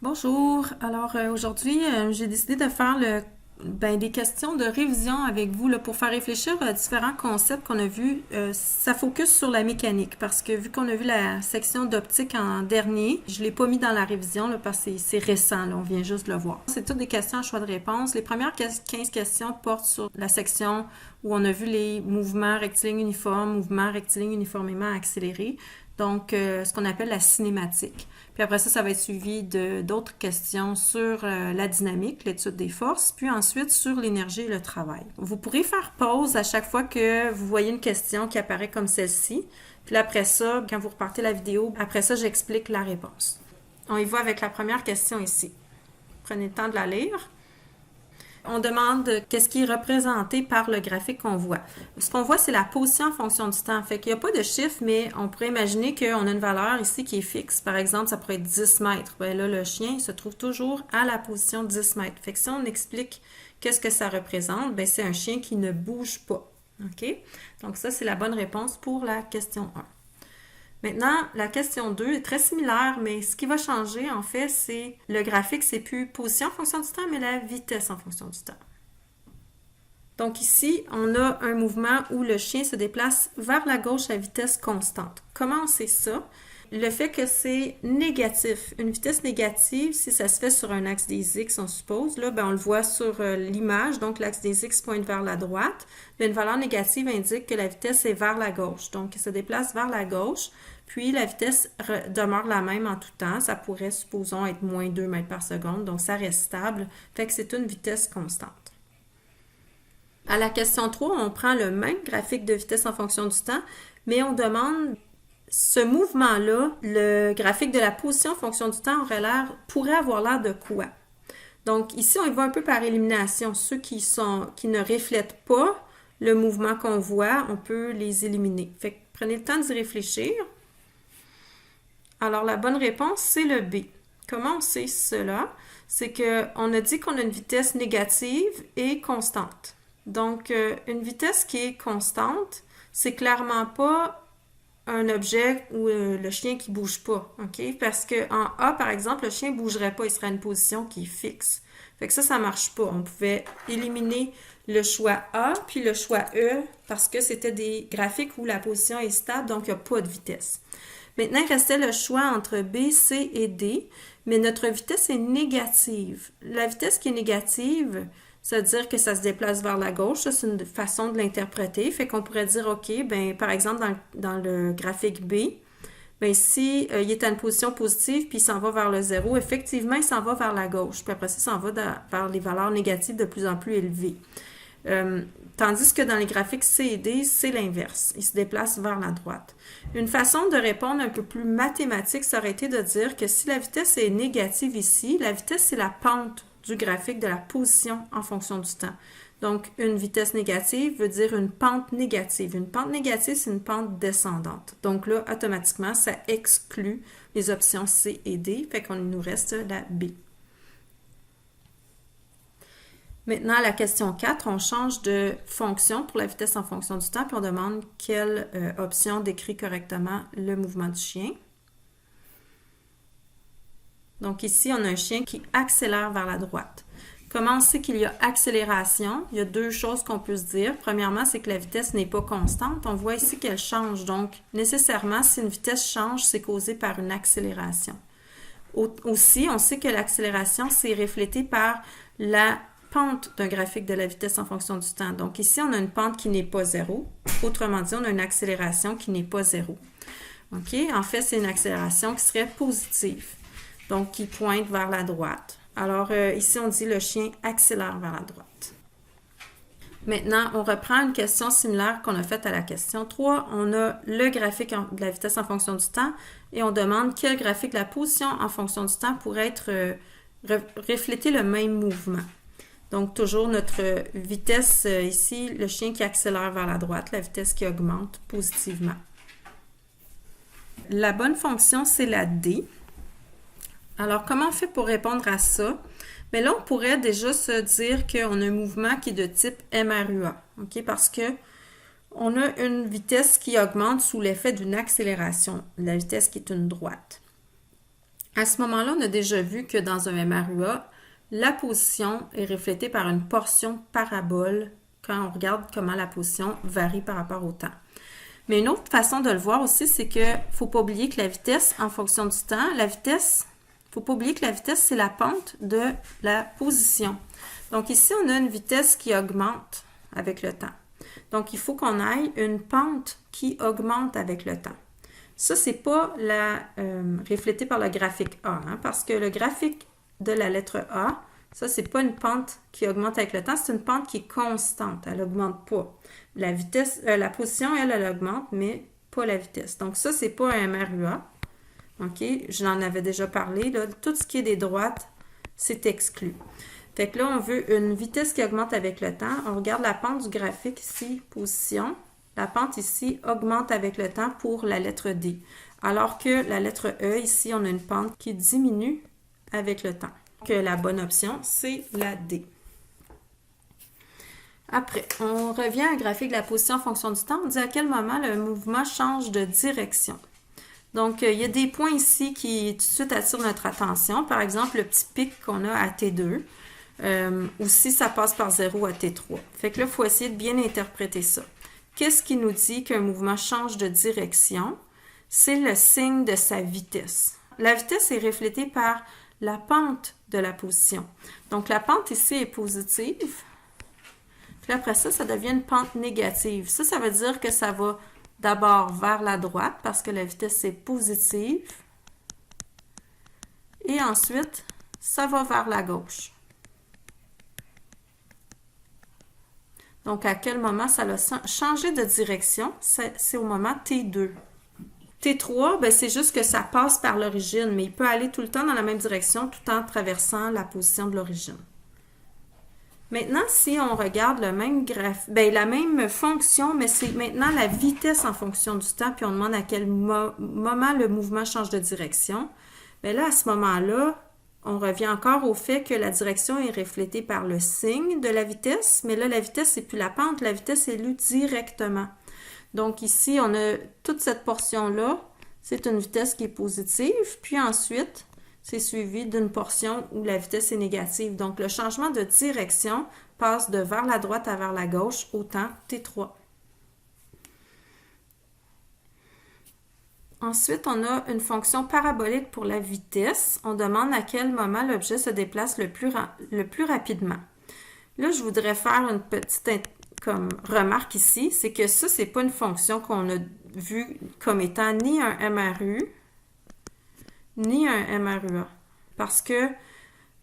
Bonjour. Alors aujourd'hui, j'ai décidé de faire des questions de révision avec vous là, pour faire réfléchir à différents concepts qu'on a vus. Ça focus sur la mécanique parce que vu qu'on a vu la section d'optique en dernier, je l'ai pas mis dans la révision là, parce que c'est récent, là, on vient juste de le voir. C'est toutes des questions à choix de réponse. Les premières 15 questions portent sur la section où on a vu les mouvements rectilignes uniformes, mouvements rectilignes uniformément accélérés. Donc, ce qu'on appelle la cinématique. Puis après ça, ça va être suivi d'autres questions sur la dynamique, l'étude des forces, puis ensuite sur l'énergie et le travail. Vous pourrez faire pause à chaque fois que vous voyez une question qui apparaît comme celle-ci. Puis là, après ça, quand vous repartez la vidéo, après ça, j'explique la réponse. On y va avec la première question ici. Prenez le temps de la lire. On demande qu'est-ce qui est représenté par le graphique qu'on voit. Ce qu'on voit, c'est la position en fonction du temps. Fait qu'il n'y a pas de chiffre, mais on pourrait imaginer qu'on a une valeur ici qui est fixe. Par exemple, ça pourrait être 10 mètres. Bien là, le chien se trouve toujours à la position 10 mètres. Fait que si on explique qu'est-ce que ça représente, bien c'est un chien qui ne bouge pas. OK? Donc ça, c'est la bonne réponse pour la question 1. Maintenant, la question 2 est très similaire, mais ce qui va changer, en fait, c'est le graphique, c'est plus position en fonction du temps, mais la vitesse en fonction du temps. Donc ici, on a un mouvement où le chien se déplace vers la gauche à vitesse constante. Comment on sait ça? Le fait que c'est négatif. Une vitesse négative, si ça se fait sur un axe des X, on suppose, là, ben on le voit sur l'image, donc l'axe des X pointe vers la droite. Mais une valeur négative indique que la vitesse est vers la gauche. Donc, il se déplace vers la gauche, puis la vitesse demeure la même en tout temps. Ça pourrait, supposons, être moins 2 mètres par seconde, donc ça reste stable. Fait que c'est une vitesse constante. À la question 3, on prend le même graphique de vitesse en fonction du temps, mais on demande ce mouvement-là, le graphique de la position en fonction du temps pourrait avoir l'air de quoi? Donc ici, on y va un peu par élimination. Ceux qui ne reflètent pas le mouvement qu'on voit, on peut les éliminer. Fait que prenez le temps d'y réfléchir. Alors la bonne réponse, c'est le B. Comment on sait cela? C'est qu'on a dit qu'on a une vitesse négative et constante. Donc, une vitesse qui est constante, c'est clairement pas un objet ou le chien qui bouge pas, OK? Parce qu'en A, par exemple, le chien bougerait pas, il serait à une position qui est fixe. Fait que ça marche pas. On pouvait éliminer le choix A puis le choix E parce que c'était des graphiques où la position est stable, donc il n'y a pas de vitesse. Maintenant, il restait le choix entre B, C et D, mais notre vitesse est négative. La vitesse qui est négative, ça veut dire que ça se déplace vers la gauche. Ça, c'est une façon de l'interpréter. Fait qu'on pourrait dire, OK, ben, par exemple, dans le graphique B, ben, si il est à une position positive puis il s'en va vers le zéro, effectivement, il s'en va vers la gauche. Puis après ça, il s'en va vers les valeurs négatives de plus en plus élevées. Tandis que dans les graphiques C et D, c'est l'inverse. Il se déplace vers la droite. Une façon de répondre un peu plus mathématique, ça aurait été de dire que si la vitesse est négative ici, la vitesse, c'est la pente du graphique de la position en fonction du temps. Donc, une vitesse négative veut dire une pente négative. Une pente négative, c'est une pente descendante. Donc là, automatiquement, ça exclut les options C et D, fait qu'on nous reste la B. Maintenant, à la question 4, on change de fonction pour la vitesse en fonction du temps, puis on demande quelle option décrit correctement le mouvement du chien. Donc ici, on a un chien qui accélère vers la droite. Comment on sait qu'il y a accélération? Il y a deux choses qu'on peut se dire. Premièrement, c'est que la vitesse n'est pas constante. On voit ici qu'elle change. Donc, nécessairement, si une vitesse change, c'est causé par une accélération. Aussi, on sait que l'accélération, c'est reflété par la pente d'un graphique de la vitesse en fonction du temps. Donc ici, on a une pente qui n'est pas zéro. Autrement dit, on a une accélération qui n'est pas zéro. OK? En fait, c'est une accélération qui serait positive, donc qui pointe vers la droite. Alors ici, on dit le chien accélère vers la droite. Maintenant, on reprend une question similaire qu'on a faite à la question 3. On a le graphique de la vitesse en fonction du temps et on demande quel graphique de la position en fonction du temps pourrait être refléter le même mouvement. Donc, toujours notre vitesse ici, le chien qui accélère vers la droite, la vitesse qui augmente positivement. La bonne fonction, c'est la D. Alors, comment on fait pour répondre à ça? Mais là, on pourrait déjà se dire qu'on a un mouvement qui est de type MRUA, OK? Parce que on a une vitesse qui augmente sous l'effet d'une accélération, la vitesse qui est une droite. À ce moment-là, on a déjà vu que dans un MRUA, la position est reflétée par une portion parabole quand on regarde comment la position varie par rapport au temps. Mais une autre façon de le voir aussi, c'est que faut pas oublier que la vitesse, en fonction du temps, faut pas oublier que la vitesse, c'est la pente de la position. Donc ici, on a une vitesse qui augmente avec le temps. Donc, il faut qu'on aille une pente qui augmente avec le temps. Ça, c'est pas reflété par le graphique A, parce que le graphique de la lettre A, ça, c'est pas une pente qui augmente avec le temps, c'est une pente qui est constante. Elle n'augmente pas. La vitesse, la position, elle augmente, mais pas la vitesse. Donc, ça, c'est pas un MRUA. OK? Je l'en avais déjà parlé. Là. Tout ce qui est des droites, c'est exclu. Fait que là, on veut une vitesse qui augmente avec le temps. On regarde la pente du graphique ici, position. La pente ici augmente avec le temps pour la lettre D. Alors que la lettre E, ici, on a une pente qui diminue avec le temps. Donc, la bonne option, c'est la D. Après, on revient à un graphique de la position en fonction du temps. On dit à quel moment le mouvement change de direction. Donc, il y a des points ici qui tout de suite attirent notre attention. Par exemple, le petit pic qu'on a à T2. Ou si ça passe par 0 à T3. Fait que là, il faut essayer de bien interpréter ça. Qu'est-ce qui nous dit qu'un mouvement change de direction? C'est le signe de sa vitesse. La vitesse est reflétée par la pente de la position. Donc, la pente ici est positive. Puis après ça, ça devient une pente négative. Ça veut dire que ça va d'abord vers la droite parce que la vitesse est positive. Et ensuite, ça va vers la gauche. Donc, à quel moment ça a changé de direction? C'est au moment T2. T3, ben, c'est juste que ça passe par l'origine, mais il peut aller tout le temps dans la même direction tout en traversant la position de l'origine. Maintenant, si on regarde le même la même fonction, mais c'est maintenant la vitesse en fonction du temps, puis on demande à quel moment le mouvement change de direction, bien là, à ce moment-là, on revient encore au fait que la direction est reflétée par le signe de la vitesse, mais là, la vitesse, c'est plus la pente, la vitesse est lue directement. Donc ici, on a toute cette portion-là, c'est une vitesse qui est positive, puis ensuite, c'est suivi d'une portion où la vitesse est négative. Donc le changement de direction passe de vers la droite à vers la gauche au temps T3. Ensuite, on a une fonction parabolique pour la vitesse. On demande à quel moment l'objet se déplace le plus rapidement. Là, je voudrais faire une petite remarque ici, c'est que ça, c'est pas une fonction qu'on a vue comme étant ni un MRU, ni un MRUA. Parce que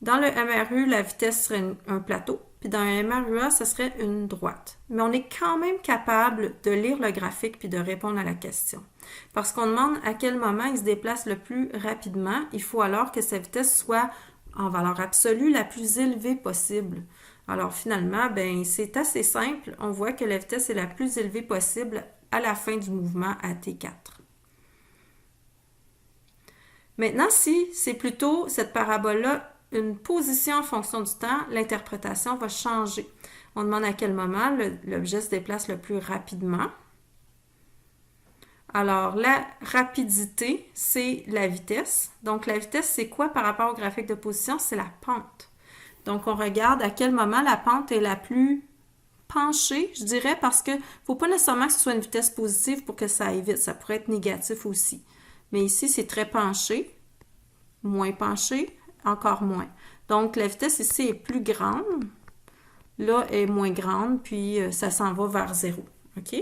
dans le MRU, la vitesse serait un plateau, puis dans un MRUA, ce serait une droite. Mais on est quand même capable de lire le graphique puis de répondre à la question. Parce qu'on demande à quel moment il se déplace le plus rapidement, il faut alors que sa vitesse soit en valeur absolue la plus élevée possible. Alors finalement, ben c'est assez simple. On voit que la vitesse est la plus élevée possible à la fin du mouvement à T4. Maintenant, si c'est plutôt cette parabole-là, une position en fonction du temps, l'interprétation va changer. On demande à quel moment l'objet se déplace le plus rapidement. Alors, la rapidité, c'est la vitesse. Donc, la vitesse, c'est quoi par rapport au graphique de position? C'est la pente. Donc, on regarde à quel moment la pente est la plus penchée, je dirais, parce que faut pas nécessairement que ce soit une vitesse positive pour que ça aille vite. Ça pourrait être négatif aussi. Mais ici, c'est très penché, moins penché, encore moins. Donc, la vitesse ici est plus grande. Là, est moins grande, puis ça s'en va vers 0. OK?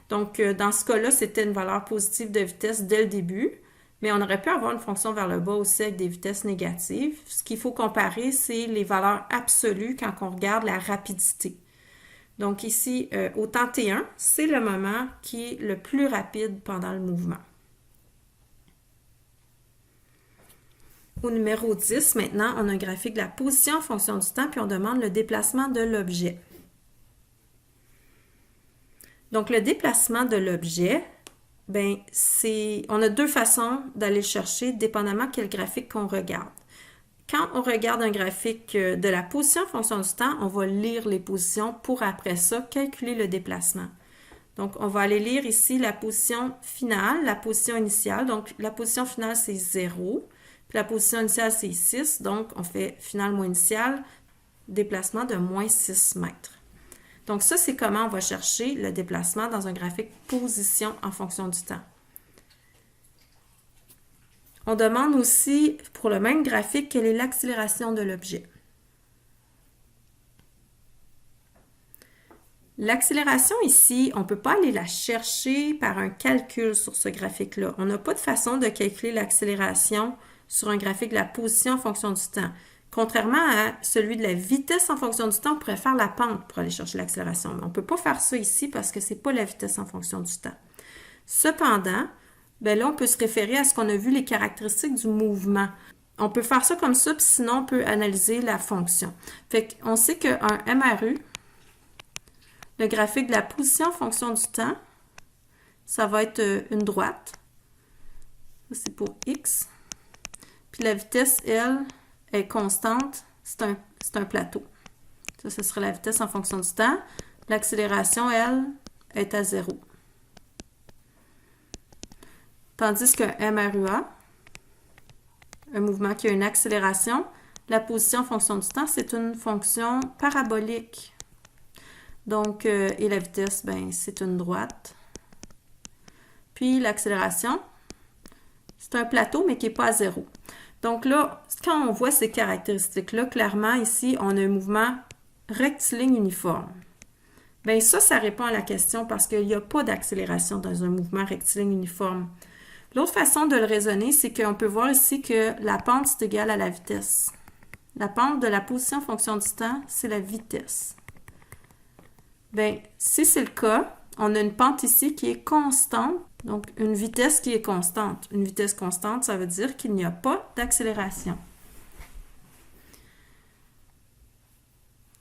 Donc, dans ce cas-là, c'était une valeur positive de vitesse dès le début, mais on aurait pu avoir une fonction vers le bas aussi avec des vitesses négatives. Ce qu'il faut comparer, c'est les valeurs absolues quand on regarde la rapidité. Donc ici, au temps T1, c'est le moment qui est le plus rapide pendant le mouvement. Au numéro 10, maintenant, on a un graphique de la position en fonction du temps, puis on demande le déplacement de l'objet. Donc, le déplacement de l'objet, ben, on a deux façons d'aller le chercher, dépendamment quel graphique qu'on regarde. Quand on regarde un graphique de la position en fonction du temps, on va lire les positions pour après ça calculer le déplacement. Donc, on va aller lire ici la position finale, la position initiale. Donc, la position finale, c'est 0. Puis la position initiale, c'est 6, donc on fait finale moins initiale, déplacement de moins 6 mètres. Donc ça, c'est comment on va chercher le déplacement dans un graphique position en fonction du temps. On demande aussi, pour le même graphique, quelle est l'accélération de l'objet. L'accélération ici, on ne peut pas aller la chercher par un calcul sur ce graphique-là. On n'a pas de façon de calculer l'accélération sur un graphique de la position en fonction du temps. Contrairement à celui de la vitesse en fonction du temps, on pourrait faire la pente pour aller chercher l'accélération. Mais on ne peut pas faire ça ici parce que ce n'est pas la vitesse en fonction du temps. Cependant, ben là, on peut se référer à ce qu'on a vu, les caractéristiques du mouvement. On peut faire ça comme ça, puis sinon, on peut analyser la fonction. Fait qu'on sait qu'un MRU, le graphique de la position en fonction du temps, ça va être une droite. C'est pour X. Puis la vitesse, elle, est constante. C'est un plateau. Ça, ce serait la vitesse en fonction du temps. L'accélération, elle, est à 0. Tandis qu'un MRUA, un mouvement qui a une accélération, la position en fonction du temps, c'est une fonction parabolique. Donc, et la vitesse, ben, c'est une droite. Puis l'accélération, c'est un plateau, mais qui n'est pas à 0. Donc là, quand on voit ces caractéristiques-là, clairement, ici, on a un mouvement rectiligne uniforme. Bien, ça répond à la question parce qu'il n'y a pas d'accélération dans un mouvement rectiligne uniforme. L'autre façon de le raisonner, c'est qu'on peut voir ici que la pente, c'est égal à la vitesse. La pente de la position en fonction du temps, c'est la vitesse. Bien, si c'est le cas, on a une pente ici qui est constante, donc une vitesse qui est constante. Une vitesse constante, ça veut dire qu'il n'y a pas d'accélération.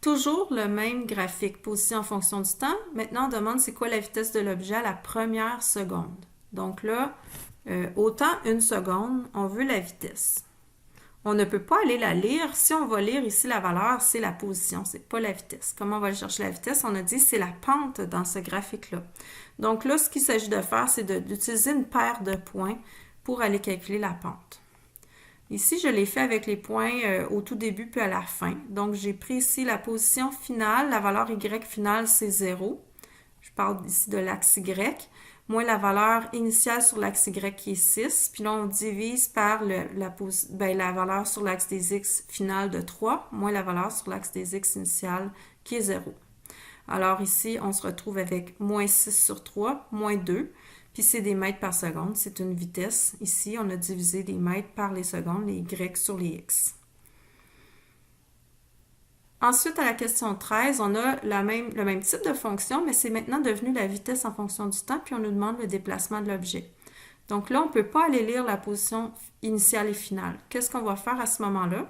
Toujours le même graphique, position en fonction du temps. Maintenant, on demande c'est quoi la vitesse de l'objet à la première seconde. Donc là, autant une seconde, on veut la vitesse. On ne peut pas aller la lire. Si on va lire ici la valeur, c'est la position, c'est pas la vitesse. Comment on va aller chercher la vitesse? On a dit c'est la pente dans ce graphique-là. Donc là, ce qu'il s'agit de faire, c'est d'utiliser une paire de points pour aller calculer la pente. Ici, je l'ai fait avec les points au tout début puis à la fin. Donc, j'ai pris ici la position finale. La valeur Y finale, c'est 0. Je parle ici de l'axe Y. Moins la valeur initiale sur l'axe Y qui est 6. Puis là, on divise par la valeur sur l'axe des X finale de 3, moins la valeur sur l'axe des X initiale qui est 0. Alors ici, on se retrouve avec moins 6 sur 3, moins 2. Puis c'est des mètres par seconde, c'est une vitesse. Ici, on a divisé les mètres par les secondes, les Y sur les X. Ensuite, à la question 13, on a le même type de fonction, mais c'est maintenant devenu la vitesse en fonction du temps, puis on nous demande le déplacement de l'objet. Donc là, on ne peut pas aller lire la position initiale et finale. Qu'est-ce qu'on va faire à ce moment-là?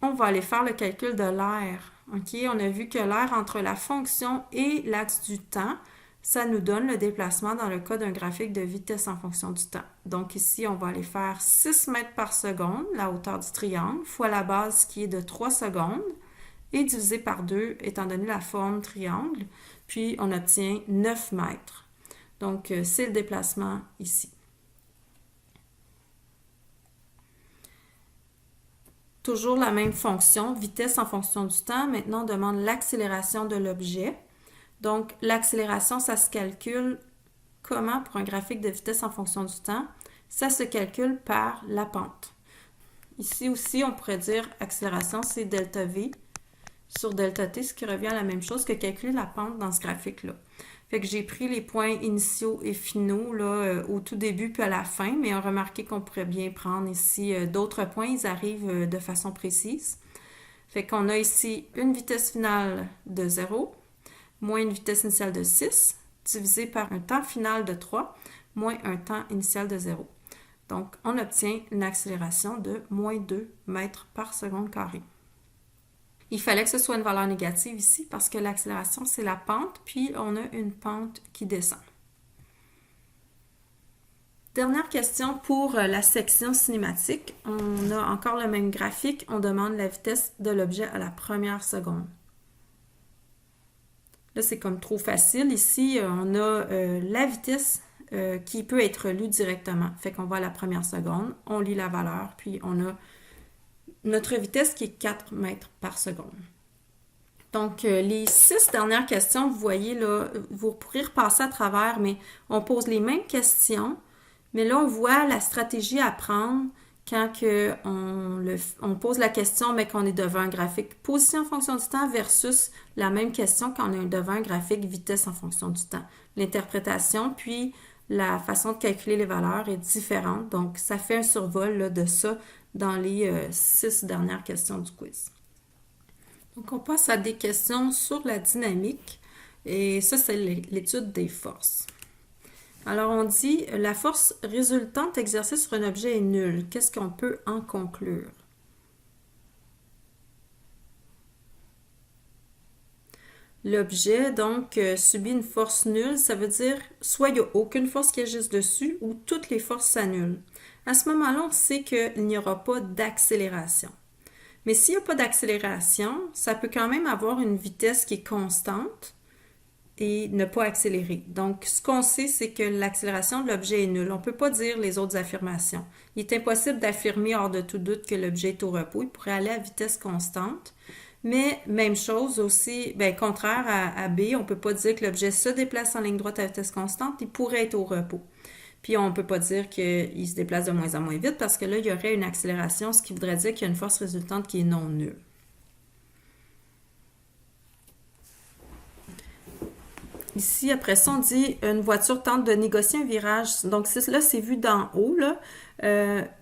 On va aller faire le calcul de l'air. Okay? On a vu que l'air entre la fonction et l'axe du temps, ça nous donne le déplacement dans le cas d'un graphique de vitesse en fonction du temps. Donc ici, on va aller faire 6 mètres par seconde, la hauteur du triangle, fois la base qui est de 3 secondes, et divisé par 2, étant donné la forme triangle, puis on obtient 9 mètres. Donc, c'est le déplacement ici. Toujours la même fonction, vitesse en fonction du temps. Maintenant, on demande l'accélération de l'objet. Donc, l'accélération, ça se calcule comment pour un graphique de vitesse en fonction du temps? Ça se calcule par la pente. Ici aussi, on pourrait dire accélération, c'est delta V sur delta T, ce qui revient à la même chose que calculer la pente dans ce graphique-là. Fait que j'ai pris les points initiaux et finaux là, au tout début puis à la fin, mais on a remarqué qu'on pourrait bien prendre ici d'autres points, ils arrivent de façon précise. Fait qu'on a ici une vitesse finale de 0, moins une vitesse initiale de 6, divisé par un temps final de 3, moins un temps initial de 0. Donc, on obtient une accélération de moins 2 mètres par seconde carrée. Il fallait que ce soit une valeur négative ici parce que l'accélération, c'est la pente, puis on a une pente qui descend. Dernière question pour la section cinématique. On a encore le même graphique. On demande la vitesse de l'objet à la première seconde. Là, c'est comme trop facile. Ici, on a la vitesse qui peut être lu directement. Fait qu'on va à la première seconde, on lit la valeur, puis on a notre vitesse qui est 4 mètres par seconde. Donc, les 6 dernières questions, vous voyez là, vous pourrez repasser à travers, mais on pose les mêmes questions, mais là, on voit la stratégie à prendre quand on pose la question, mais qu'on est devant un graphique position en fonction du temps versus la même question quand on est devant un graphique vitesse en fonction du temps. L'interprétation, puis la façon de calculer les valeurs est différente. Donc, ça fait un survol là, de ça dans les 6 dernières questions du quiz. Donc, on passe à des questions sur la dynamique. Et ça, c'est l'étude des forces. Alors, on dit, la force résultante exercée sur un objet est nulle. Qu'est-ce qu'on peut en conclure? L'objet, donc, subit une force nulle. Ça veut dire, soit il n'y a aucune force qui agisse dessus, ou toutes les forces s'annulent. À ce moment-là, on sait qu'il n'y aura pas d'accélération. Mais s'il n'y a pas d'accélération, ça peut quand même avoir une vitesse qui est constante et ne pas accélérer. Donc, ce qu'on sait, c'est que l'accélération de l'objet est nulle. On ne peut pas dire les autres affirmations. Il est impossible d'affirmer hors de tout doute que l'objet est au repos. Il pourrait aller à vitesse constante. Mais même chose aussi, contraire à B, on ne peut pas dire que l'objet se déplace en ligne droite à vitesse constante. Il pourrait être au repos. Puis on ne peut pas dire qu'il se déplace de moins en moins vite parce que là, il y aurait une accélération, ce qui voudrait dire qu'il y a une force résultante qui est non nulle. Ici, après ça, on dit une voiture tente de négocier un virage. Donc là, c'est vu d'en haut, là.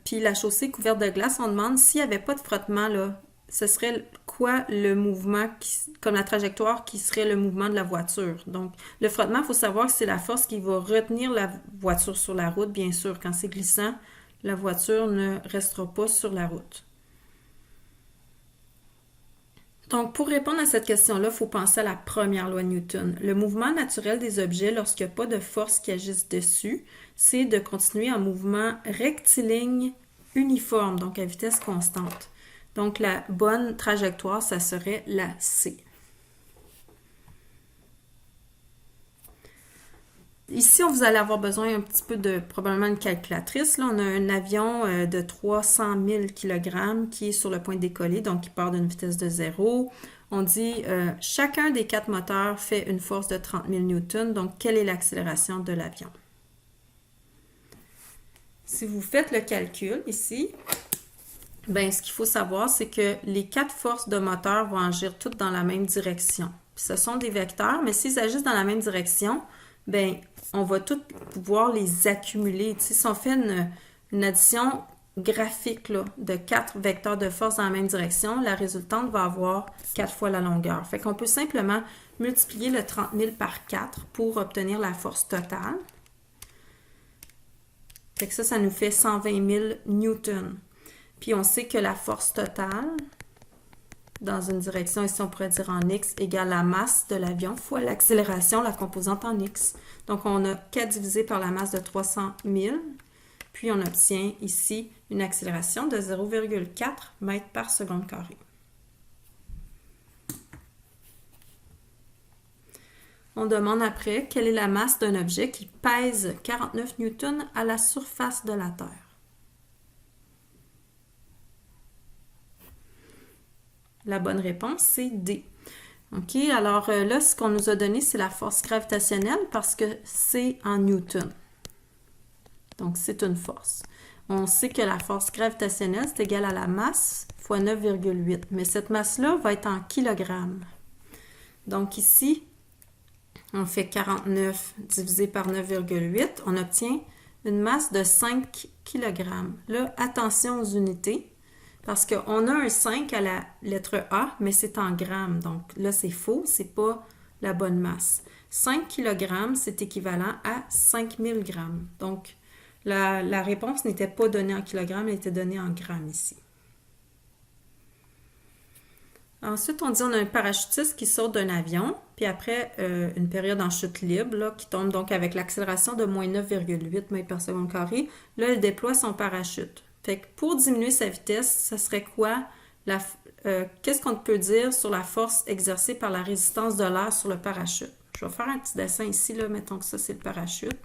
Puis la chaussée est couverte de glace. On demande s'il n'y avait pas de frottement, là, ce serait quoi le mouvement, comme la trajectoire qui serait le mouvement de la voiture. Donc, le frottement, il faut savoir que c'est la force qui va retenir la voiture sur la route, bien sûr. Quand c'est glissant, la voiture ne restera pas sur la route. Donc, pour répondre à cette question-là, il faut penser à la première loi de Newton. Le mouvement naturel des objets, lorsqu'il n'y a pas de force qui agisse dessus, c'est de continuer en mouvement rectiligne uniforme, donc à vitesse constante. Donc, la bonne trajectoire, ça serait la C. Ici, vous allez avoir besoin un petit peu de, probablement, une calculatrice. Là, on a un avion de 300 000 kg qui est sur le point de décoller, donc qui part d'une vitesse de 0. On dit, chacun des 4 moteurs fait une force de 30 000 newtons, donc quelle est l'accélération de l'avion? Si vous faites le calcul ici, ce qu'il faut savoir, c'est que les 4 forces de moteur vont agir toutes dans la même direction. Puis ce sont des vecteurs, mais s'ils agissent dans la même direction, on va tous pouvoir les accumuler. Tu sais, si on fait une addition graphique là, de 4 vecteurs de force dans la même direction, la résultante va avoir 4 fois la longueur. Fait qu'on peut simplement multiplier le 30 000 par 4 pour obtenir la force totale. Fait que ça nous fait 120 000 newtons. Puis on sait que la force totale, dans une direction, ici on pourrait dire en X, égale la masse de l'avion fois l'accélération, la composante en X. Donc on a 4 divisé par la masse de 300 000, puis on obtient ici une accélération de 0,4 mètres par seconde carrée. On demande après quelle est la masse d'un objet qui pèse 49 newtons à la surface de la Terre. La bonne réponse, c'est D. OK, alors là, ce qu'on nous a donné, c'est la force gravitationnelle parce que c'est en newton. Donc, c'est une force. On sait que la force gravitationnelle, c'est égal à la masse fois 9,8. Mais cette masse-là va être en kilogrammes. Donc, ici, on fait 49 divisé par 9,8. On obtient une masse de 5 kg. Là, attention aux unités. Parce qu'on a un 5 à la lettre A, mais c'est en grammes. Donc là, c'est faux, c'est pas la bonne masse. 5 kg, c'est équivalent à 5000 grammes. Donc, la réponse n'était pas donnée en kilogrammes, elle était donnée en grammes ici. Ensuite, on dit on a un parachutiste qui saute d'un avion, puis après une période en chute libre, là, qui tombe donc avec l'accélération de moins 9,8 mètres par seconde carrée. Là, il déploie son parachute. Fait que pour diminuer sa vitesse, ça serait quoi? Qu'est-ce qu'on peut dire sur la force exercée par la résistance de l'air sur le parachute? Je vais faire un petit dessin ici, là. Mettons que ça, c'est le parachute.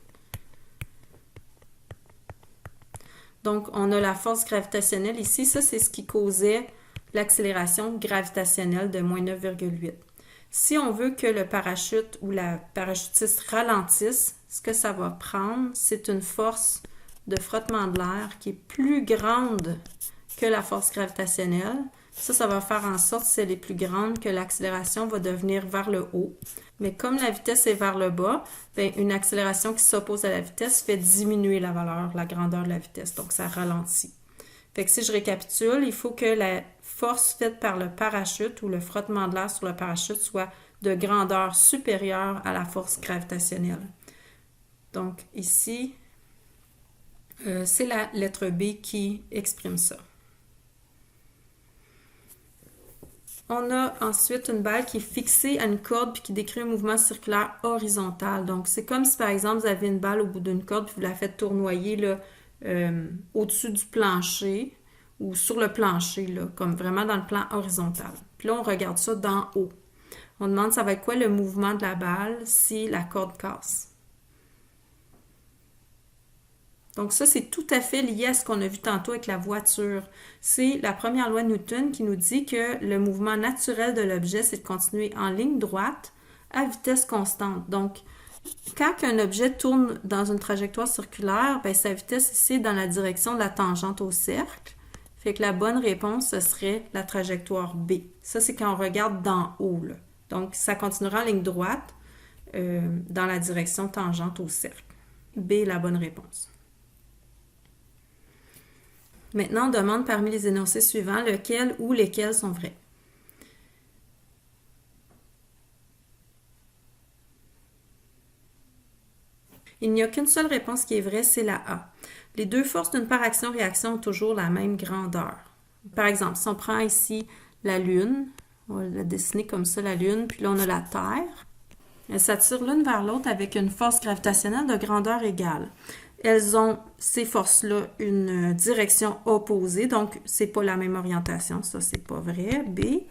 Donc, on a la force gravitationnelle ici. Ça, c'est ce qui causait l'accélération gravitationnelle de moins 9,8. Si on veut que le parachute ou la parachutiste ralentisse, ce que ça va prendre, c'est une force de frottement de l'air qui est plus grande que la force gravitationnelle. Ça va faire en sorte, si elle est plus grande, que l'accélération va devenir vers le haut. Mais comme la vitesse est vers le bas, bien, une accélération qui s'oppose à la vitesse fait diminuer la valeur, la grandeur de la vitesse. Donc, ça ralentit. Fait que si je récapitule, il faut que la force faite par le parachute ou le frottement de l'air sur le parachute soit de grandeur supérieure à la force gravitationnelle. Donc, ici, c'est la lettre B qui exprime ça. On a ensuite une balle qui est fixée à une corde puis qui décrit un mouvement circulaire horizontal. Donc, c'est comme si, par exemple, vous avez une balle au bout d'une corde puis vous la faites tournoyer là, au-dessus du plancher ou sur le plancher, là, comme vraiment dans le plan horizontal. Puis là, on regarde ça d'en haut. On demande ça va être quoi le mouvement de la balle si la corde casse. Donc ça, c'est tout à fait lié à ce qu'on a vu tantôt avec la voiture. C'est la première loi de Newton qui nous dit que le mouvement naturel de l'objet, c'est de continuer en ligne droite à vitesse constante. Donc, quand un objet tourne dans une trajectoire circulaire, bien, sa vitesse ici est dans la direction de la tangente au cercle. Fait que la bonne réponse, ce serait la trajectoire B. Ça, c'est quand on regarde d'en haut, là. Donc, ça continuera en ligne droite dans la direction tangente au cercle. B est la bonne réponse. Maintenant, on demande parmi les énoncés suivants lequel ou lesquels sont vrais. Il n'y a qu'une seule réponse qui est vraie, c'est la A. Les deux forces d'une paire action-réaction ont toujours la même grandeur. Par exemple, si on prend ici la Lune, on va la dessiner comme ça, la Lune, puis là on a la Terre. Elles s'attirent l'une vers l'autre avec une force gravitationnelle de grandeur égale. Elles ont, ces forces-là, une direction opposée, donc c'est pas la même orientation, ça c'est pas vrai. B.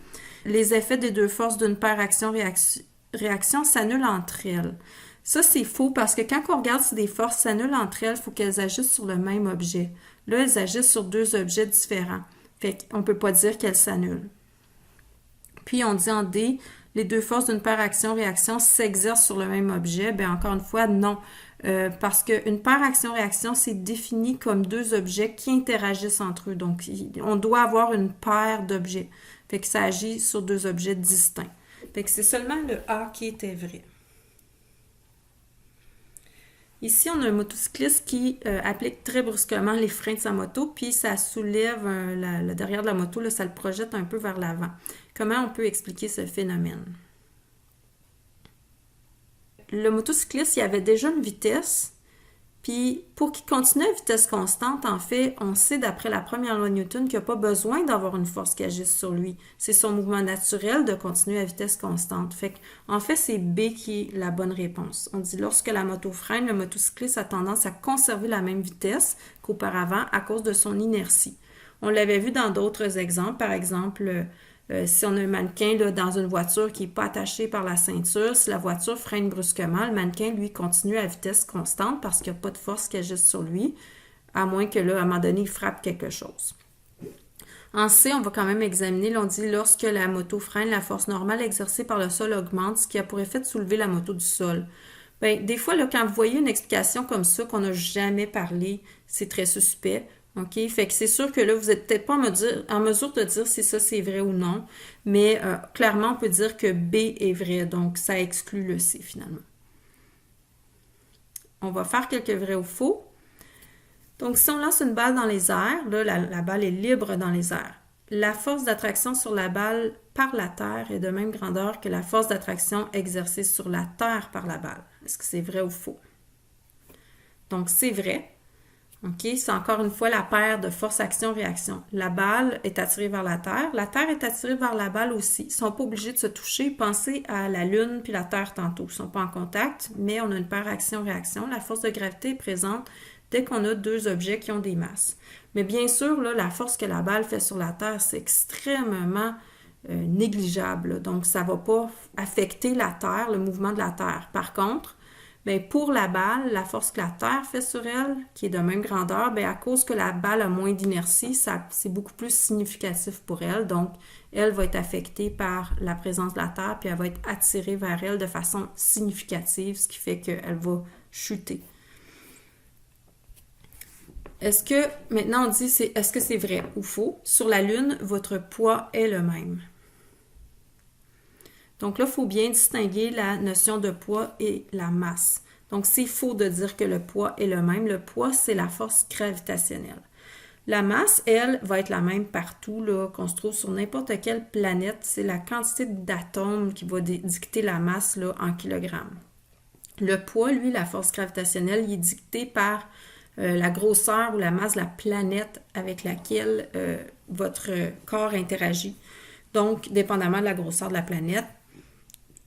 Les effets des deux forces d'une paire action-réaction s'annulent entre elles. Ça c'est faux parce que quand on regarde si des forces s'annulent entre elles, il faut qu'elles agissent sur le même objet. Là, elles agissent sur deux objets différents. Fait qu'on peut pas dire qu'elles s'annulent. Puis on dit en D, les deux forces d'une paire action-réaction s'exercent sur le même objet. Bien, encore une fois, non. Parce qu'une paire action-réaction, c'est défini comme deux objets qui interagissent entre eux. Donc, on doit avoir une paire d'objets. Fait que ça agit sur deux objets distincts. Fait que c'est seulement le A qui était vrai. Ici, on a un motocycliste qui applique très brusquement les freins de sa moto, puis ça soulève le derrière de la moto, là, ça le projette un peu vers l'avant. Comment on peut expliquer ce phénomène? Le motocycliste, il avait déjà une vitesse, puis pour qu'il continue à vitesse constante, en fait, on sait d'après la première loi de Newton qu'il n'y a pas besoin d'avoir une force qui agisse sur lui. C'est son mouvement naturel de continuer à vitesse constante. Fait en fait, c'est B qui est la bonne réponse. On dit lorsque la moto freine, le motocycliste a tendance à conserver la même vitesse qu'auparavant à cause de son inertie. On l'avait vu dans d'autres exemples, par exemple, si on a un mannequin là, dans une voiture qui n'est pas attaché par la ceinture, si la voiture freine brusquement, le mannequin, lui, continue à vitesse constante parce qu'il n'y a pas de force qui agisse sur lui, à moins que là, à un moment donné, il frappe quelque chose. En C, on va quand même examiner, là, on dit lorsque la moto freine, la force normale exercée par le sol augmente, ce qui a pour effet de soulever la moto du sol. Bien, des fois, là, quand vous voyez une explication comme ça qu'on n'a jamais parlé, c'est très suspect. OK? Fait que c'est sûr que là, vous n'êtes peut-être pas en mesure de dire si ça, c'est vrai ou non, mais clairement, on peut dire que B est vrai, donc ça exclut le C, finalement. On va faire quelques vrais ou faux. Donc, si on lance une balle dans les airs, là, la balle est libre dans les airs. La force d'attraction sur la balle par la Terre est de même grandeur que la force d'attraction exercée sur la Terre par la balle. Est-ce que c'est vrai ou faux? Donc, c'est vrai. OK, c'est encore une fois la paire de force action-réaction. La balle est attirée vers la Terre est attirée vers la balle aussi. Ils ne sont pas obligés de se toucher. Pensez à la Lune puis la Terre tantôt. Ils ne sont pas en contact, mais on a une paire action-réaction. La force de gravité est présente dès qu'on a deux objets qui ont des masses. Mais bien sûr, là, la force que la balle fait sur la Terre, c'est extrêmement négligeable. Donc, ça ne va pas affecter la Terre, le mouvement de la Terre. Par contre, Bien, pour la balle, la force que la Terre fait sur elle, qui est de même grandeur, bien, à cause que la balle a moins d'inertie, c'est beaucoup plus significatif pour elle. Donc, elle va être affectée par la présence de la Terre, puis elle va être attirée vers elle de façon significative, ce qui fait qu'elle va chuter. Maintenant on dit, est-ce que c'est vrai ou faux? Sur la Lune, votre poids est le même. Donc là, il faut bien distinguer la notion de poids et la masse. Donc, c'est faux de dire que le poids est le même. Le poids, c'est la force gravitationnelle. La masse, elle, va être la même partout, là, qu'on se trouve sur n'importe quelle planète. C'est la quantité d'atomes qui va dicter la masse là, en kilogrammes. Le poids, lui, la force gravitationnelle, il est dicté par la grosseur ou la masse de la planète avec laquelle votre corps interagit. Donc, dépendamment de la grosseur de la planète,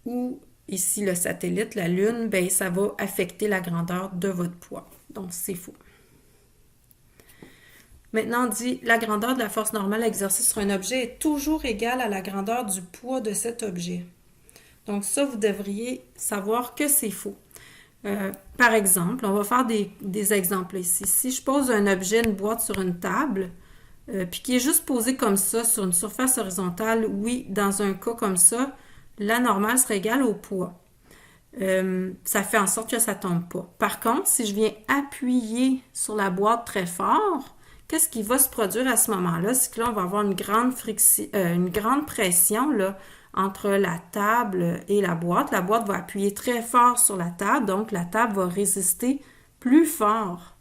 ou ici le satellite, la Lune, bien, ça va affecter la grandeur de votre poids. Donc, c'est faux. Maintenant, on dit la grandeur de la force normale exercée sur un objet est toujours égale à la grandeur du poids de cet objet. Donc, ça, vous devriez savoir que c'est faux. Par exemple, on va faire des exemples ici. Si je pose un objet, une boîte sur une table, puis qui est juste posé comme ça sur une surface horizontale, oui, dans un cas comme ça, la normale serait égale au poids. Ça fait en sorte que ça ne tombe pas. Par contre, si je viens appuyer sur la boîte très fort, qu'est-ce qui va se produire à ce moment-là? C'est que là, on va avoir une grande pression là, entre la table et la boîte. La boîte va appuyer très fort sur la table, donc la table va résister plus fort.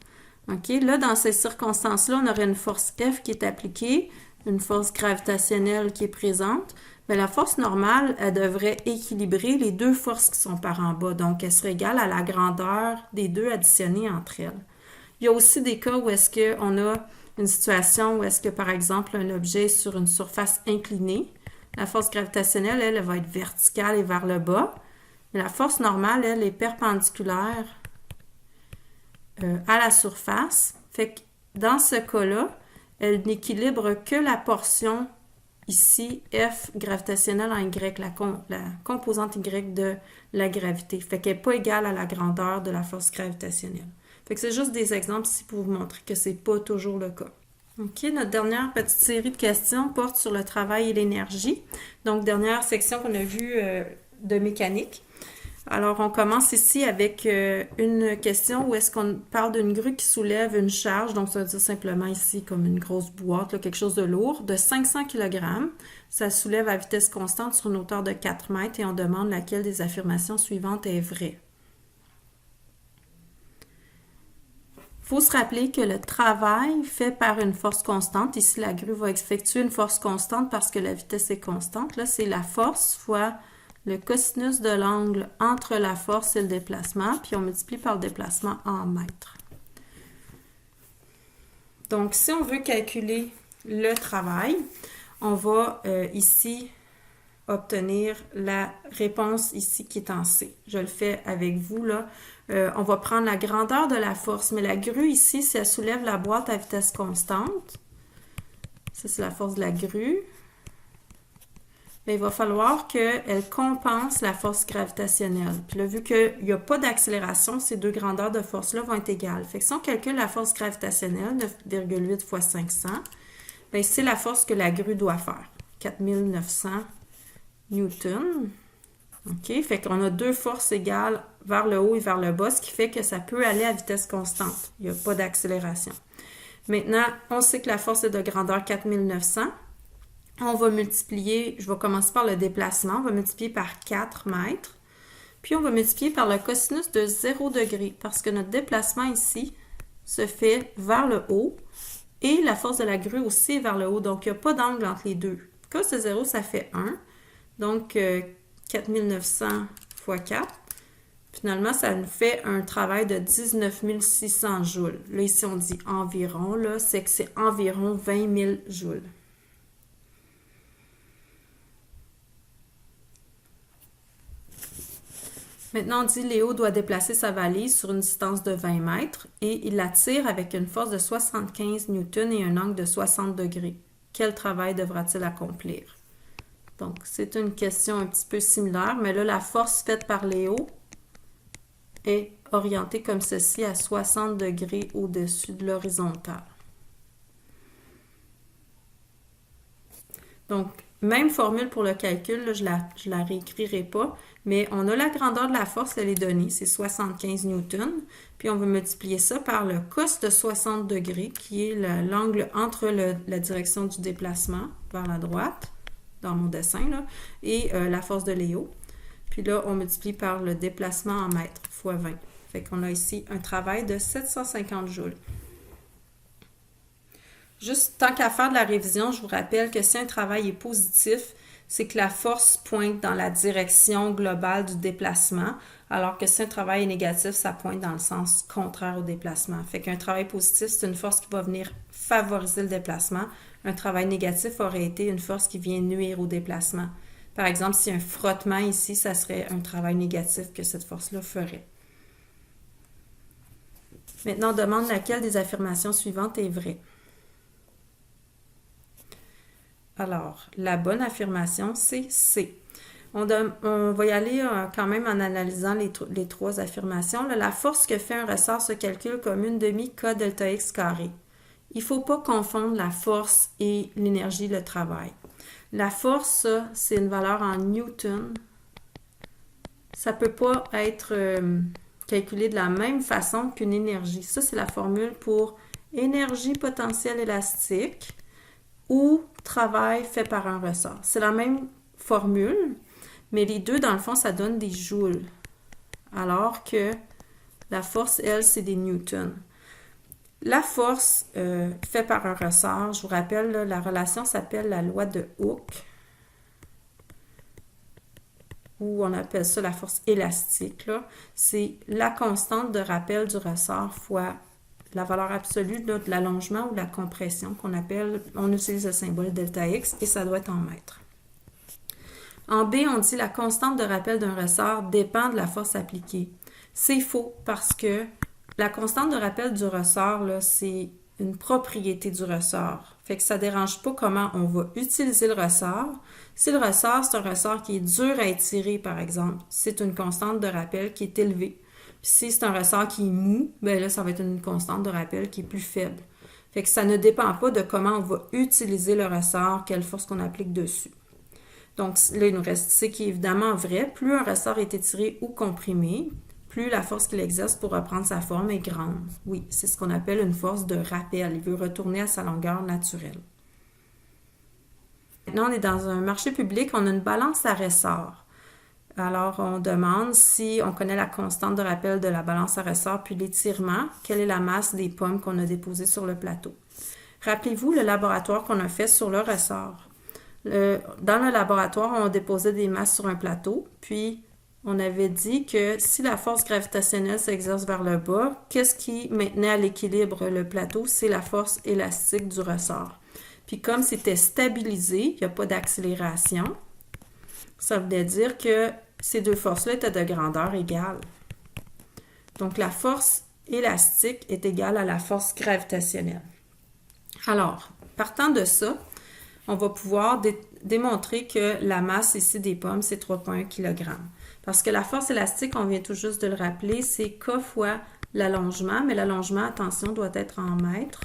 OK? Là, dans ces circonstances-là, on aurait une force F qui est appliquée, une force gravitationnelle qui est présente. Mais la force normale, elle devrait équilibrer les deux forces qui sont par en bas. Donc, elle serait égale à la grandeur des deux additionnées entre elles. Il y a aussi des cas où est-ce qu'on a une situation où est-ce que, par exemple, un objet est sur une surface inclinée. La force gravitationnelle, elle va être verticale et vers le bas. Mais la force normale, elle, est perpendiculaire à la surface. Fait que dans ce cas-là, elle n'équilibre que la portion ici, F gravitationnelle en Y, la composante Y de la gravité. Fait qu'elle n'est pas égale à la grandeur de la force gravitationnelle. Fait que c'est juste des exemples ici pour vous montrer que c'est pas toujours le cas. OK, notre dernière petite série de questions porte sur le travail et l'énergie. Donc, dernière section qu'on a vue de mécanique. Alors, on commence ici avec une question où est-ce qu'on parle d'une grue qui soulève une charge, donc ça veut dire simplement ici comme une grosse boîte, là, quelque chose de lourd, de 500 kg. Ça soulève à vitesse constante sur une hauteur de 4 mètres et on demande laquelle des affirmations suivantes est vraie. Il faut se rappeler que le travail fait par une force constante, ici la grue va effectuer une force constante parce que la vitesse est constante. Là, c'est la force fois le cosinus de l'angle entre la force et le déplacement, puis on multiplie par le déplacement en mètres. Donc, si on veut calculer le travail, on va ici obtenir la réponse ici qui est en C. Je le fais avec vous, là. On va prendre la grandeur de la force, mais la grue ici, si elle soulève la boîte à vitesse constante, ça c'est la force de la grue, bien, il va falloir qu'elle compense la force gravitationnelle. Puis là, vu qu'il n'y a pas d'accélération, ces deux grandeurs de force-là vont être égales. Fait que si on calcule la force gravitationnelle, 9,8 fois 500, bien, c'est la force que la grue doit faire, 4900 newtons. OK? Fait qu'on a deux forces égales vers le haut et vers le bas, ce qui fait que ça peut aller à vitesse constante. Il n'y a pas d'accélération. Maintenant, on sait que la force est de grandeur 4900. On va multiplier, je vais commencer par le déplacement, on va multiplier par 4 mètres. Puis on va multiplier par le cosinus de 0 degré, parce que notre déplacement ici se fait vers le haut et la force de la grue aussi est vers le haut. Donc, il n'y a pas d'angle entre les deux. Cos de 0, ça fait 1. Donc, 4900 fois 4. Finalement, ça nous fait un travail de 19 600 joules. Là, ici, on dit environ, là, c'est que c'est environ 20 000 joules. Maintenant, on dit Léo doit déplacer sa valise sur une distance de 20 mètres et il la tire avec une force de 75 newtons et un angle de 60 degrés. Quel travail devra-t-il accomplir? Donc, c'est une question un petit peu similaire, mais là, la force faite par Léo est orientée comme ceci à 60 degrés au-dessus de l'horizontale. Donc, même formule pour le calcul, là, je la réécrirai pas, mais on a la grandeur de la force, elle est donnée, c'est 75 newtons, puis on va multiplier ça par le cos de 60 degrés, qui est l'angle entre la direction du déplacement vers la droite, dans mon dessin, là, et la force de Léo. Puis là, on multiplie par le déplacement en mètres, fois 20. Fait qu'on a ici un travail de 750 joules. Juste, tant qu'à faire de la révision, je vous rappelle que si un travail est positif, c'est que la force pointe dans la direction globale du déplacement, alors que si un travail est négatif, ça pointe dans le sens contraire au déplacement. Fait qu'un travail positif, c'est une force qui va venir favoriser le déplacement. Un travail négatif aurait été une force qui vient nuire au déplacement. Par exemple, si un frottement ici, ça serait un travail négatif que cette force-là ferait. Maintenant, on demande laquelle des affirmations suivantes est vraie. Alors, la bonne affirmation, c'est C. On va y aller quand même en analysant les trois affirmations. Là, la force que fait un ressort se calcule comme une demi-K delta X carré. Il ne faut pas confondre la force et l'énergie, le travail. La force, ça, c'est une valeur en newton. Ça ne peut pas être calculé de la même façon qu'une énergie. Ça, c'est la formule pour énergie potentielle élastique ou travail fait par un ressort. C'est la même formule, mais les deux, dans le fond, ça donne des joules. Alors que la force, elle, c'est des newtons. La force faite par un ressort, je vous rappelle, là, la relation s'appelle la loi de Hooke, ou on appelle ça la force élastique. C'est la constante de rappel du ressort fois la valeur absolue là, de l'allongement ou de la compression qu'on appelle, on utilise le symbole delta X et ça doit être en mètres. En B, on dit la constante de rappel d'un ressort dépend de la force appliquée. C'est faux parce que la constante de rappel du ressort, là, c'est une propriété du ressort. Fait que ça ne dérange pas comment on va utiliser le ressort. Si le ressort, c'est un ressort qui est dur à étirer, par exemple, c'est une constante de rappel qui est élevée. Puis si c'est un ressort qui est mou, bien là, ça va être une constante de rappel qui est plus faible. Fait que ça ne dépend pas de comment on va utiliser le ressort, quelle force qu'on applique dessus. Donc là, il nous reste C qui est évidemment vrai. Plus un ressort est étiré ou comprimé, plus la force qu'il exerce pour reprendre sa forme est grande. Oui, c'est ce qu'on appelle une force de rappel. Il veut retourner à sa longueur naturelle. Maintenant, on est dans un marché public, on a une balance à ressort. Alors, on demande si on connaît la constante de rappel de la balance à ressort puis l'étirement, quelle est la masse des pommes qu'on a déposées sur le plateau. Rappelez-vous le laboratoire qu'on a fait sur le ressort. Dans le laboratoire, on déposait des masses sur un plateau, puis on avait dit que si la force gravitationnelle s'exerce vers le bas, qu'est-ce qui maintenait à l'équilibre le plateau? C'est la force élastique du ressort. Puis comme c'était stabilisé, il n'y a pas d'accélération, ça voulait dire que ces deux forces-là étaient de grandeur égale. Donc la force élastique est égale à la force gravitationnelle. Alors, partant de ça, on va pouvoir démontrer que la masse ici des pommes, c'est 3,1 kg. Parce que la force élastique, on vient tout juste de le rappeler, c'est K fois l'allongement, mais l'allongement, attention, doit être en mètres.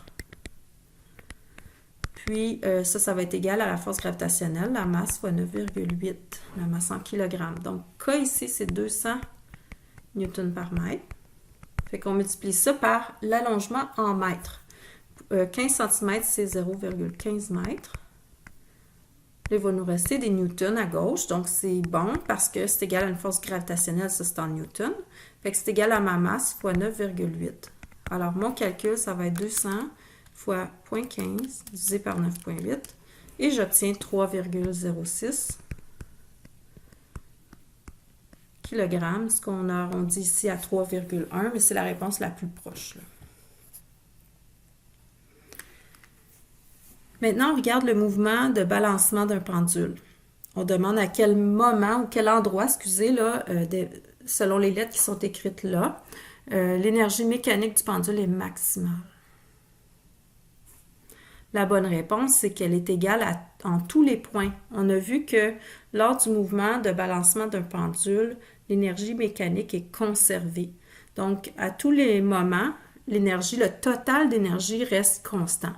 Puis ça va être égal à la force gravitationnelle, la masse fois 9,8, la masse en kilogrammes. Donc K ici, c'est 200 newtons par mètre. Fait qu'on multiplie ça par l'allongement en mètres. 15 cm, c'est 0,15 mètres. Là, il va nous rester des newtons à gauche, donc c'est bon parce que c'est égal à une force gravitationnelle, ça c'est en newtons. Fait que c'est égal à ma masse fois 9,8. Alors, mon calcul, ça va être 200 fois 0,15 divisé par 9,8 et j'obtiens 3,06 kg, ce qu'on a arrondi ici à 3,1, mais c'est la réponse la plus proche, là. Maintenant, on regarde le mouvement de balancement d'un pendule. On demande à quel moment ou quel endroit, là, selon les lettres qui sont écrites là, l'énergie mécanique du pendule est maximale. La bonne réponse, c'est qu'elle est égale en tous les points. On a vu que lors du mouvement de balancement d'un pendule, l'énergie mécanique est conservée. Donc, à tous les moments, l'énergie, le total d'énergie reste constant.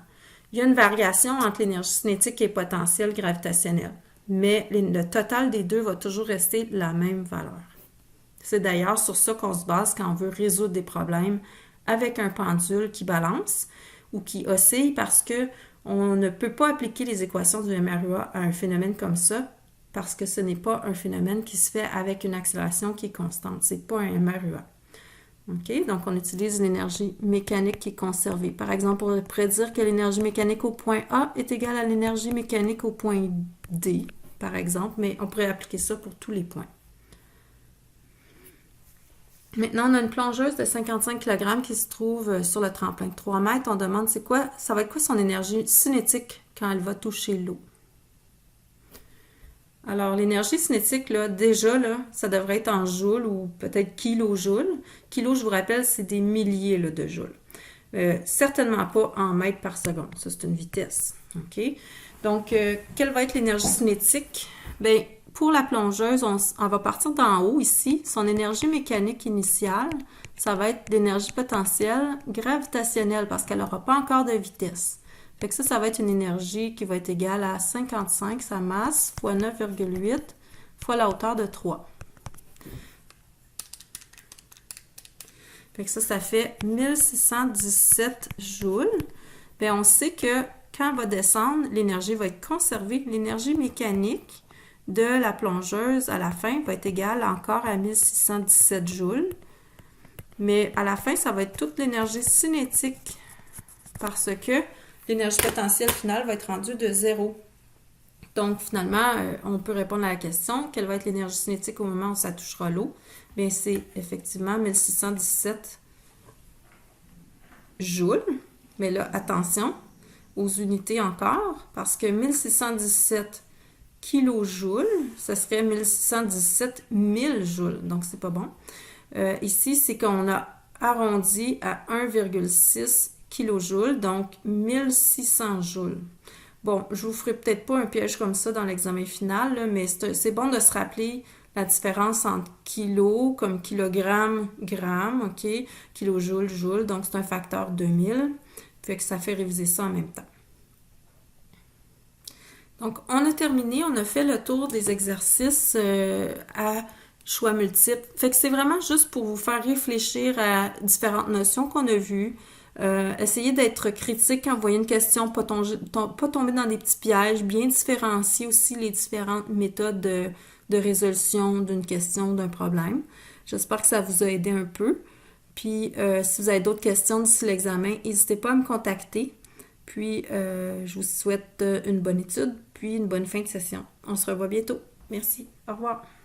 Il y a une variation entre l'énergie cinétique et potentielle gravitationnelle, mais le total des deux va toujours rester la même valeur. C'est d'ailleurs sur ça qu'on se base quand on veut résoudre des problèmes avec un pendule qui balance ou qui oscille parce que on ne peut pas appliquer les équations du MRUA à un phénomène comme ça parce que ce n'est pas un phénomène qui se fait avec une accélération qui est constante. C'est pas un MRUA. OK? Donc, on utilise l'énergie mécanique qui est conservée. Par exemple, on pourrait dire que l'énergie mécanique au point A est égale à l'énergie mécanique au point D, par exemple, mais on pourrait appliquer ça pour tous les points. Maintenant, on a une plongeuse de 55 kg qui se trouve sur le tremplin de 3 mètres. On demande ça va être quoi son énergie cinétique quand elle va toucher l'eau. Alors, l'énergie cinétique, là, déjà, là, ça devrait être en joules ou peut-être kilojoules. Kilo, je vous rappelle, c'est des milliers là, de joules. Certainement pas en mètres par seconde. Ça, c'est une vitesse. OK? Donc, quelle va être l'énergie cinétique? Bien, pour la plongeuse, on va partir d'en haut ici. Son énergie mécanique initiale, ça va être l'énergie potentielle gravitationnelle parce qu'elle n'aura pas encore de vitesse. Fait que ça va être une énergie qui va être égale à 55, sa masse, fois 9,8, fois la hauteur de 3. Fait que ça fait 1617 joules. Bien, on sait que quand elle va descendre, l'énergie va être conservée. L'énergie mécanique de la plongeuse à la fin va être égale encore à 1617 joules. Mais à la fin, ça va être toute l'énergie cinétique parce que l'énergie potentielle finale va être rendue de 0. Donc, finalement, on peut répondre à la question, quelle va être l'énergie cinétique au moment où ça touchera l'eau? Bien, c'est effectivement 1617 joules. Mais là, attention aux unités encore, parce que 1617 kilojoules, ce serait 1617 000 joules. Donc, c'est pas bon. Ici, c'est qu'on a arrondi à 1,6 kilojoules, donc 1600 joules. Bon, je vous ferai peut-être pas un piège comme ça dans l'examen final, là, mais c'est bon de se rappeler la différence entre kilo comme kilogramme, gramme, OK, kilojoule, joule, donc c'est un facteur 2000, fait que ça fait réviser ça en même temps. Donc, on a terminé, on a fait le tour des exercices à choix multiples. Fait que c'est vraiment juste pour vous faire réfléchir à différentes notions qu'on a vues. Essayez d'être critique quand vous voyez une question, pas tomber dans des petits pièges, bien différencier aussi les différentes méthodes de résolution d'une question, d'un problème. J'espère que ça vous a aidé un peu. Puis, si vous avez d'autres questions d'ici l'examen, n'hésitez pas à me contacter. Puis, je vous souhaite une bonne étude, puis une bonne fin de session. On se revoit bientôt. Merci. Au revoir.